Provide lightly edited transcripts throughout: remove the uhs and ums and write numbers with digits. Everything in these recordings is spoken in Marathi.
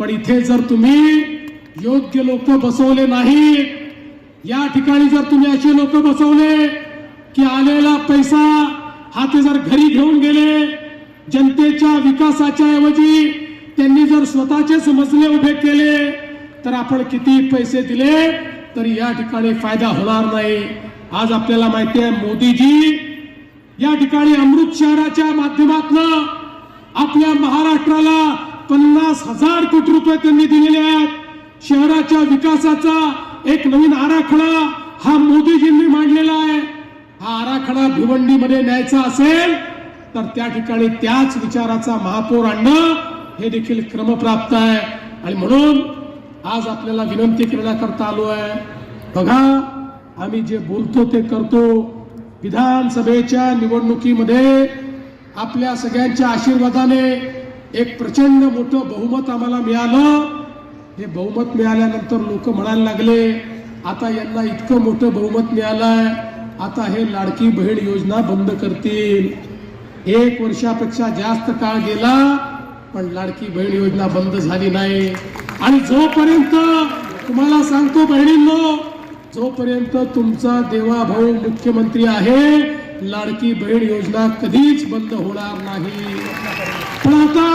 पण इथे जर तुम्ही योग्य लोक बसवले नाहीत, या ठिकाणी जर तुम्ही असे लोक बसवले की आलेला पैसा हा ते जर घरी घेऊन गेले, जनतेच्या विकासाच्या ऐवजी त्यांनी जर स्वतःचे मसले उभे केले, तर आपण किती पैसे दिले तरी या ठिकाणी फायदा होणार नाही। आज आपल्याला माहिती आहे मोदीजी या ठिकाणी अमृत शहराच्या माध्यमातून आपल्या महाराष्ट्राला 50,000 कोटी रुपये त्यांनी दिलेले आहेत। शहराच्या विकासाचा एक नवीन आराखडा हा मोदीजींनी मांडलेला आहे। हा आराखडा भिवंडीमध्ये न्यायचा असेल तर त्या ठिकाणी त्याच विचाराचा महापौर आणणं हे देखील क्रमप्राप्त आहे। आणि म्हणून आज आपल्याला विनंती करण्याकरता आलो आहे, बघा आम्ही जे बोलतो ते करतो। विधानसभेच्या निवडणुकीमध्ये आपल्या सगळ्यांच्या आशीर्वादाने एक प्रचंड मोठं बहुमत आम्हाला मिळालं। हे बहुमत मिळाल्यानंतर लोक म्हणायला लागले आता यांना इतकं मोठं बहुमत मिळालंय, आता हे लाडकी बहीण योजना बंद करतील। 1 वर्षापेक्षा जास्त काळ गेला पण लाडकी बहीण योजना बंद झाली नाही। आणि जोपर्यंत तुम्हाला सांगतो बहिणींनो, जोपर्यंत तुमचा देवाभाऊ मुख्यमंत्री आहे लाडकी बहीण योजना कधीच बंद होणार नाही। पण आता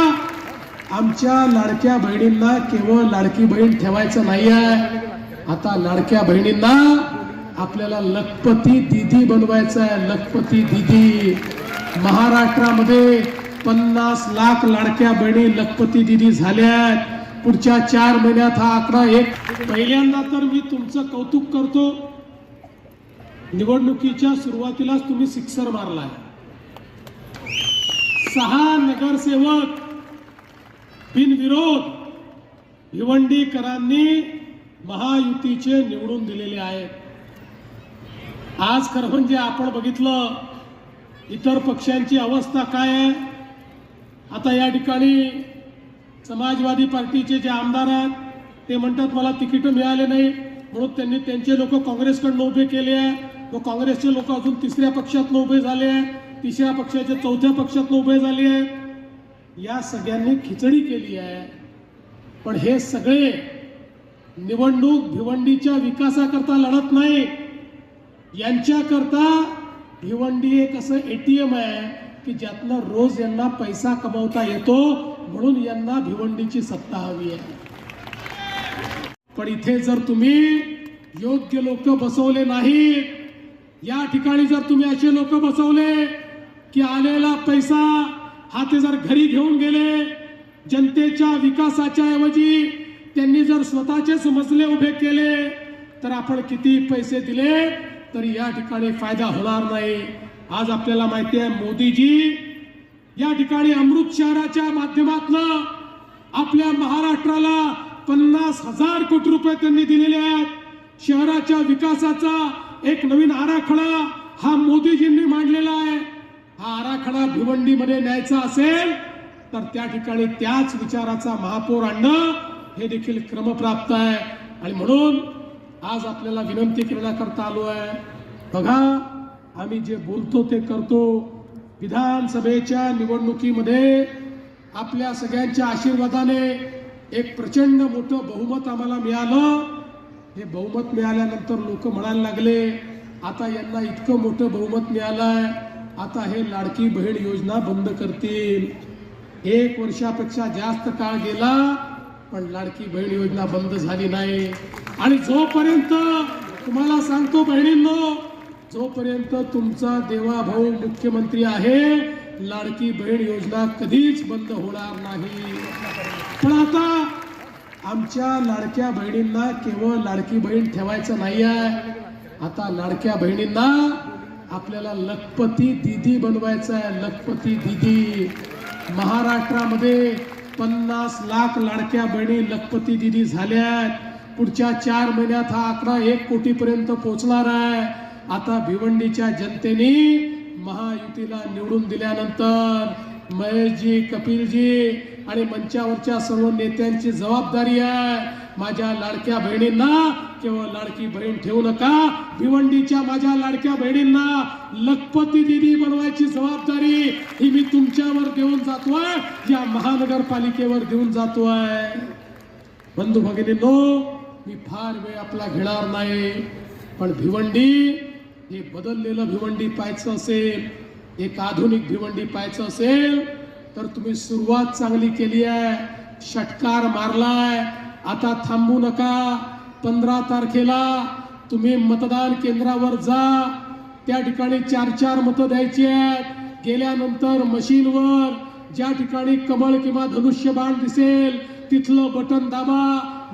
आमच्या लाडक्या बहिणींना केवळ लाडकी बहीण ठेवायचं नाही आहे, आता लाडक्या बहिणींना आपल्याला लखपती दीदी बनवायचं आहे। लखपती दीदी महाराष्ट्रामध्ये 50 लाख लाडक्या बहिणी लखपती दीदी झाल्यात। पुढच्या 4 महिन्यात हा आकडा एक। पहिल्यांदा तर मी तुमचं कौतुक करतो, निवडणुकीच्या सुरुवातीलाच तुम्ही सिक्सर मारलाय। 6 नगरसेवक बिनविरोध भिवंडीकरांनी महायुतीचे निवडून दिलेले आहेत। आज खरं म्हणजे आपण बघितलं इतर पक्षांची अवस्था काय आहे। आता या ठिकाणी समाजवादी पार्टीचे जे आमदार आहेत ते म्हणतात मला तिकीट मिळाले नाही म्हणून त्यांनी त्यांचे लोक काँग्रेसकडून उभे केले आहे, व काँग्रेसचे लोक अजून 3ऱ्या पक्षात उभे झाले आहे, 3ऱ्या पक्षाचे 4थ्या पक्षात उभे झाले आहेत। या सगळ्यांनी खिचडी केली आहे। पण हे सगळे निवडणूक भिवंडीच्या विकासाकरता लढत नाही, यांच्याकरता भिवंडी एक असं एटीएम आहे की ज्यातनं रोज यांना पैसा कमवता येतो, म्हणून यांना भिवंडीची सत्ता हवी आहे। पण इथे जर तुम्ही योग्य लोक बसवले नाहीत, या ठिकाणी जर तुम्ही असे लोक बसवले की आलेला पैसा हा ते जर घरी घेऊन गेले, जनतेच्या विकासाच्या ऐवजी त्यांनी जर स्वतःचे मसले उभे केले, तर आपण किती पैसे दिले तरी या ठिकाणी फायदा होणार नाही। आज आपल्याला माहिती आहे मोदीजी या ठिकाणी अमृत शहराच्या माध्यमातून आपल्या महाराष्ट्राला 50,000 कोटी रुपये त्यांनी दिलेले आहेत। शहराच्या विकासाचा एक नवीन आराखडा हा मोदीजींनी मांडलेला आहे। हा आराखडा भिवंडीमध्ये न्यायचा असेल तर त्या ठिकाणी त्याच विचाराचा महापौर आणणं हे देखील क्रमप्राप्त आहे। आणि म्हणून आज आपल्याला विनंती करण्याकरता आलो आहे, बघा आम्ही जे बोलतो ते करतो। विधानसभेच्या निवडणुकीमध्ये आपल्या सगळ्यांच्या आशीर्वादाने एक प्रचंड मोठं बहुमत आम्हाला मिळालं। हे बहुमत मिळाल्यानंतर लोक म्हणायला लागले आता यांना इतकं मोठं बहुमत मिळालंय, आता हे लाडकी बहीण योजना बंद करतील। 1 वर्षापेक्षा जास्त काळ गेला पण लाडकी बहीण योजना बंद झाली नाही। आणि जोपर्यंत तुम्हाला सांगतो बहिणींनो, जोपर्यंत तुमचा देवाभाऊ मुख्यमंत्री आहे लाडकी बहीण योजना कधीच बंद होणार नाही। पण आता आमच्या लाडक्या बहिणींना केवळ लाडकी बहीण ठेवायचं नाही आहे, आता लाडक्या बहिणींना आपल्याला लखपती दीदी बनवायचं आहे। लखपती दीदी महाराष्ट्रामध्ये 50 लाख लाडक्या बहिणी लखपती दीदी झाल्यात। पुढच्या 4 महिन्यात हा आकडा 1 कोटीपर्यंत पोहोचणार आहे। आता भिवंडीच्या जनतेने महायुतीला निवडून दिल्यानंतर महेशजी, कपिलजी आणि मंचावरच्या सर्व नेत्यांची जबाबदारी आहे माझ्या लाडक्या बहिणींना केवळ लाडकी बहीण ठेवू नका, भिवंडीच्या माझ्या लाडक्या बहिणींना लखपती दीदी बनवायची जबाबदारी ही मी तुमच्यावर देऊन जातोय, या महानगरपालिकेवर देऊन जातोय। बंधू भगिनींनो, मी फार वेळ आपला घेणार नाही, पण भिवंडी हे बदललेलं भिवंडी पाहायचं असेल, एक आधुनिक भिवंडी पाहायचं असेल तर तुम्ही सुरुवात चांगली केली आहे, षटकार मारलाय, आता थांबू नका. 15 तारखेला तुम्ही मतदान केंद्रावर जा, त्या ठिकाणी 4-4 मतं द्यायची आहेत. गेल्यानंतर मशीनवर ज्या ठिकाणी कमळ किंवा धनुष्यबाण दिसेल तिथलं बटन दाबा,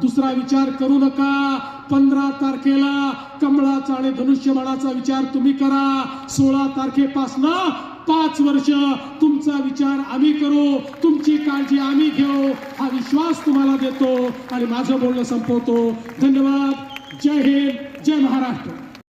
दुसरा विचार करू नका. 15 तारखेला कमळाचा आणि धनुष्यबाणाचा विचार तुम्ही करा. 16 तारखेपासून 5 वर्ष तुमचा विचार आम्ही करू, तुमची काळजी आम्ही घेऊ, हा विश्वास तुम्हाला देतो आणि माझं बोलणं संपवतो. धन्यवाद. जय हिंद, जय महाराष्ट्र.